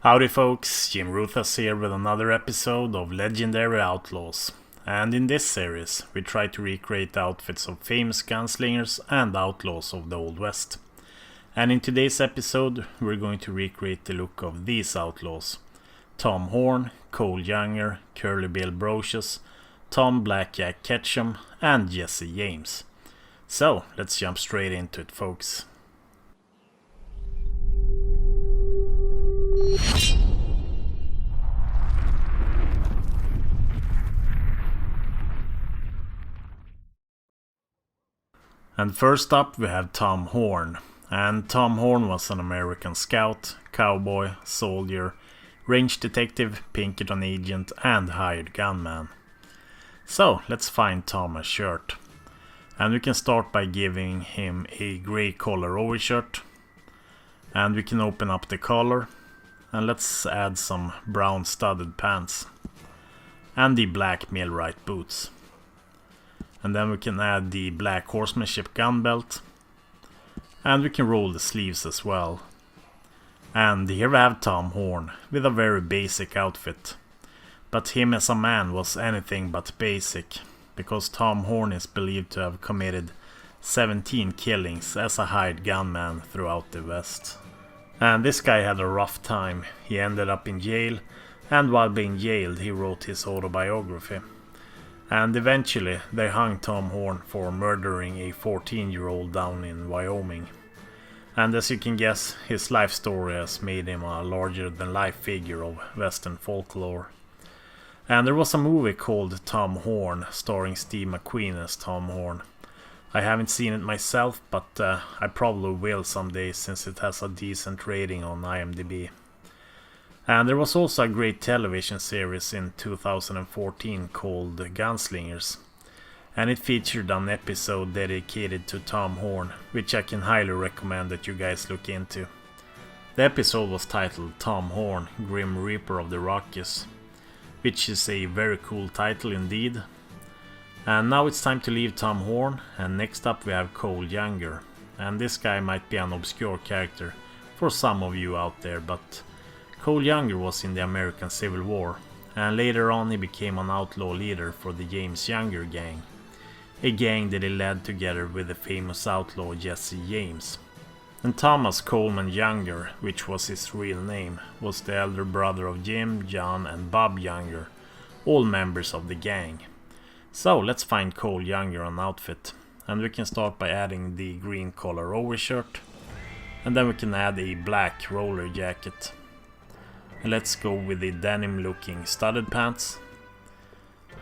Howdy folks, JimRuthless here with another episode of Legendary Outlaws. And in this series, we try to recreate outfits of famous gunslingers and outlaws of the Old West. And in today's episode, we're going to recreate the look of these outlaws. Tom Horn, Cole Younger, Curly Bill Brocious, Tom Blackjack Ketchum, and Jesse James. So, let's jump straight into it, folks. And first up we have Tom Horn. And Tom Horn was an American scout, cowboy, soldier, range detective, Pinkerton agent and hired gunman. So let's find Tom a shirt. And we can start by giving him a grey collar overshirt. And we can open up the collar. And let's add some brown studded pants. And the black millwright boots. And then we can add the black horsemanship gun belt. And we can roll the sleeves as well. And here we have Tom Horn with a very basic outfit. But him as a man was anything but basic, because Tom Horn is believed to have committed 17 killings as a hired gunman throughout the West. And this guy had a rough time. He ended up in jail, and while being jailed he wrote his autobiography. And eventually they hung Tom Horn for murdering a 14-year-old down in Wyoming. And as you can guess, his life story has made him a larger-than-life figure of Western folklore. And there was a movie called Tom Horn, starring Steve McQueen as Tom Horn. I haven't seen it myself, but I probably will someday since it has a decent rating on IMDb. And there was also a great television series in 2014 called Gunslingers. And it featured an episode dedicated to Tom Horn, which I can highly recommend that you guys look into. The episode was titled Tom Horn, Grim Reaper of the Rockies, which is a very cool title indeed. And now it's time to leave Tom Horn, and next up we have Cole Younger. And this guy might be an obscure character for some of you out there, but Cole Younger was in the American Civil War, and later on he became an outlaw leader for the James Younger gang. A gang that he led together with the famous outlaw Jesse James. And Thomas Coleman Younger, which was his real name, was the elder brother of Jim, John and Bob Younger, all members of the gang. So let's find Cole Younger an outfit, and we can start by adding the green collar overshirt, and then we can add a black roller jacket. And let's go with the denim looking studded pants,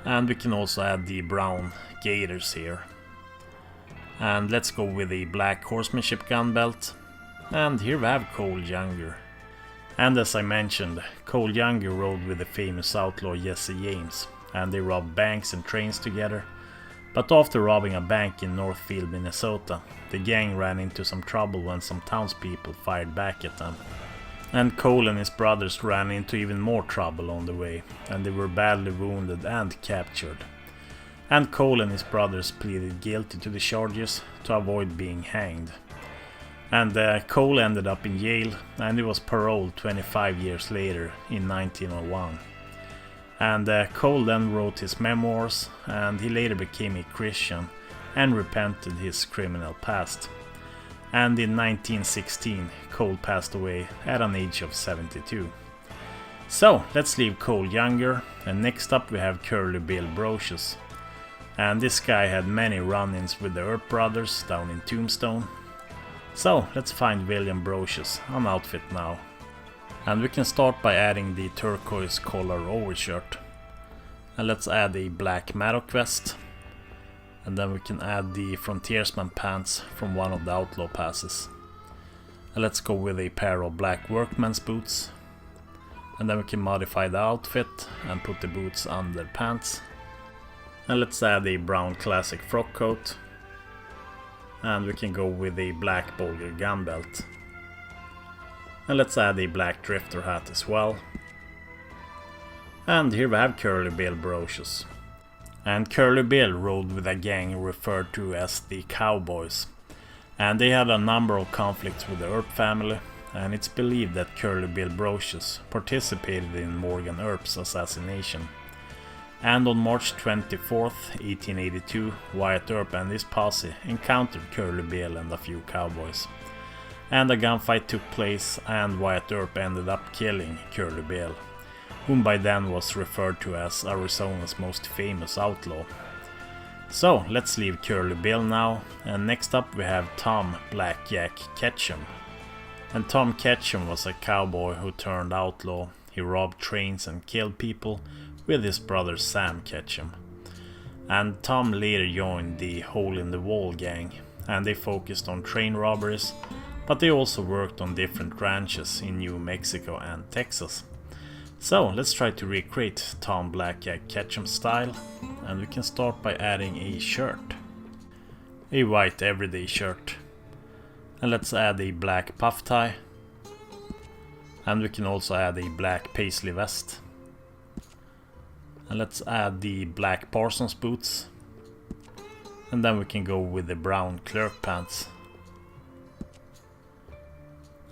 and we can also add the brown gaiters here. And let's go with the black horsemanship gun belt, and here we have Cole Younger. And as I mentioned, Cole Younger rode with the famous outlaw Jesse James, and they robbed banks and trains together. But after robbing a bank in Northfield, Minnesota, the gang ran into some trouble when some townspeople fired back at them. And Cole and his brothers ran into even more trouble on the way, and they were badly wounded and captured. And Cole and his brothers pleaded guilty to the charges to avoid being hanged. And Cole ended up in jail, and he was paroled 25 years later in 1901. And Cole then wrote his memoirs, and he later became a Christian and repented his criminal past. And in 1916, Cole passed away at an age of 72. So let's leave Cole Younger, and next up we have Curly Bill Brocious. And this guy had many run-ins with the Earp brothers down in Tombstone. So let's find William Brocious an outfit now. And we can start by adding the turquoise collar overshirt. And let's add a black mattock vest. And then we can add the frontiersman pants from one of the outlaw passes. And let's go with a pair of black workman's boots. And then we can modify the outfit and put the boots under pants. And let's add a brown classic frock coat. And we can go with a black bowler gun belt. And let's add a black drifter hat as well. And here we have Curly Bill Brocious. And Curly Bill rode with a gang referred to as the Cowboys. And they had a number of conflicts with the Earp family, and it's believed that Curly Bill Brocious participated in Morgan Earp's assassination. And on March 24th, 1882, Wyatt Earp and his posse encountered Curly Bill and a few cowboys. And a gunfight took place, and Wyatt Earp ended up killing Curly Bill, whom by then was referred to as Arizona's most famous outlaw. So let's leave Curly Bill now, and next up we have Tom Blackjack Ketchum. And Tom Ketchum was a cowboy who turned outlaw. He robbed trains and killed people with his brother Sam Ketchum. And Tom later joined the Hole in the Wall gang, and they focused on train robberies, but they also worked on different ranches in New Mexico and Texas. So let's try to recreate Tom Blackjack Ketchum style, and we can start by adding a shirt. A white everyday shirt. And let's add a black puff tie. And we can also add a black paisley vest. And let's add the black Parsons boots. And then we can go with the brown clerk pants.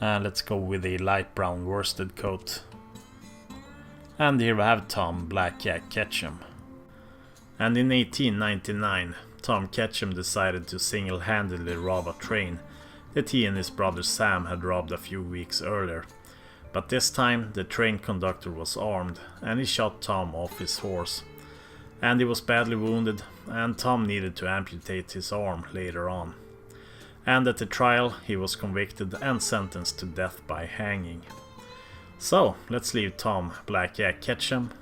And let's go with a light brown worsted coat. And here we have Tom Blackjack Ketchum. And in 1899, Tom Ketchum decided to single-handedly rob a train that he and his brother Sam had robbed a few weeks earlier. But this time the train conductor was armed, and he shot Tom off his horse. And he was badly wounded, and Tom needed to amputate his arm later on. And at the trial he was convicted and sentenced to death by hanging. So let's leave Tom Blackjack Ketchum.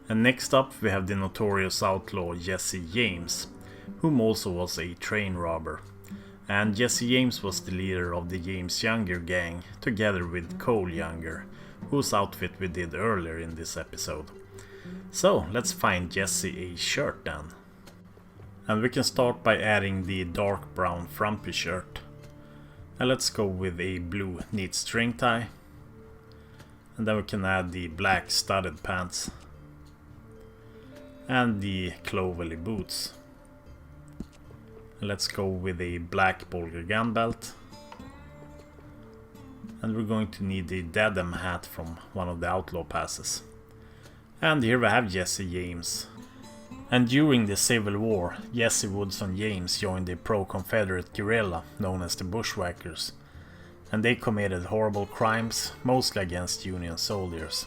And next up we have the notorious outlaw Jesse James, whom also was a train robber. And Jesse James was the leader of the James Younger gang, together with Cole Younger, whose outfit we did earlier in this episode. So let's find Jesse a shirt then. And we can start by adding the dark brown frumpy shirt. And let's go with a blue neat string tie. And then we can add the black studded pants. And the clovelly boots. Let's go with a black bolger gun belt. And we're going to need the denim hat from one of the outlaw passes. And here we have Jesse James. And during the Civil War, Jesse Woodson James joined the pro-Confederate guerrilla known as the Bushwhackers. And they committed horrible crimes, mostly against Union soldiers.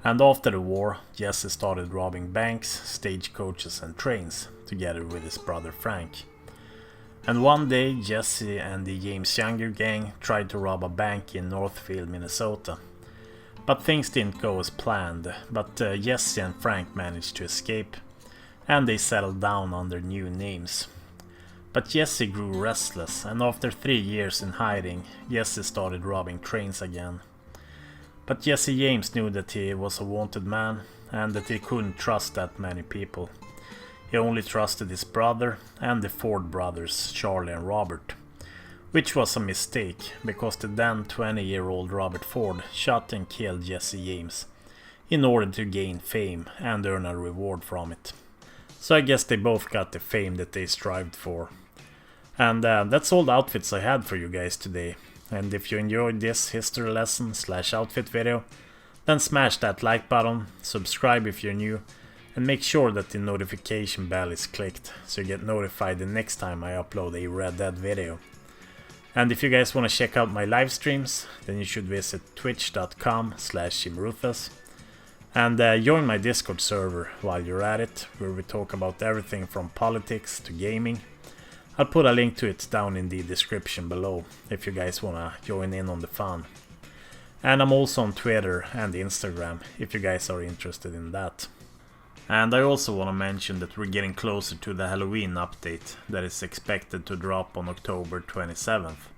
And after the war, Jesse started robbing banks, stagecoaches and trains, together with his brother Frank. And one day Jesse and the James Younger gang tried to rob a bank in Northfield, Minnesota. But things didn't go as planned, but Jesse and Frank managed to escape, and they settled down under new names. But Jesse grew restless, and after 3 years in hiding, Jesse started robbing trains again. But Jesse James knew that he was a wanted man, and that he couldn't trust that many people. He only trusted his brother and the Ford brothers, Charlie and Robert. Which was a mistake, because the then 20-year-old Robert Ford shot and killed Jesse James in order to gain fame and earn a reward from it. So I guess they both got the fame that they strived for. And that's all the outfits I had for you guys today. And if you enjoyed this history lesson / outfit video, then smash that like button, subscribe if you're new, and make sure that the notification bell is clicked so you get notified the next time I upload a Red Dead video. And if you guys want to check out my live streams, then you should visit twitch.com/JimRuthless. And join my Discord server while you're at it, where we talk about everything from politics to gaming. I'll put a link to it down in the description below if you guys want to join in on the fun. And I'm also on Twitter and Instagram if you guys are interested in that. And I also want to mention that we're getting closer to the Halloween update that is expected to drop on October 27th.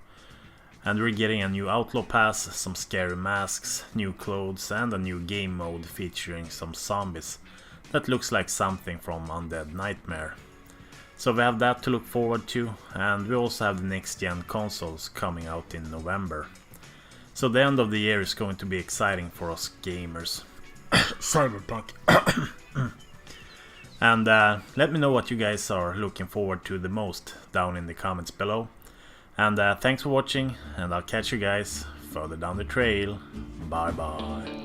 And we're getting a new Outlaw Pass, some scary masks, new clothes and a new game mode featuring some zombies that looks like something from Undead Nightmare. So we have that to look forward to, and we also have the next gen consoles coming out in November. So the end of the year is going to be exciting for us gamers. Cyberpunk. And let me know what you guys are looking forward to the most down in the comments below. And thanks for watching, and I'll catch you guys further down the trail. Bye bye.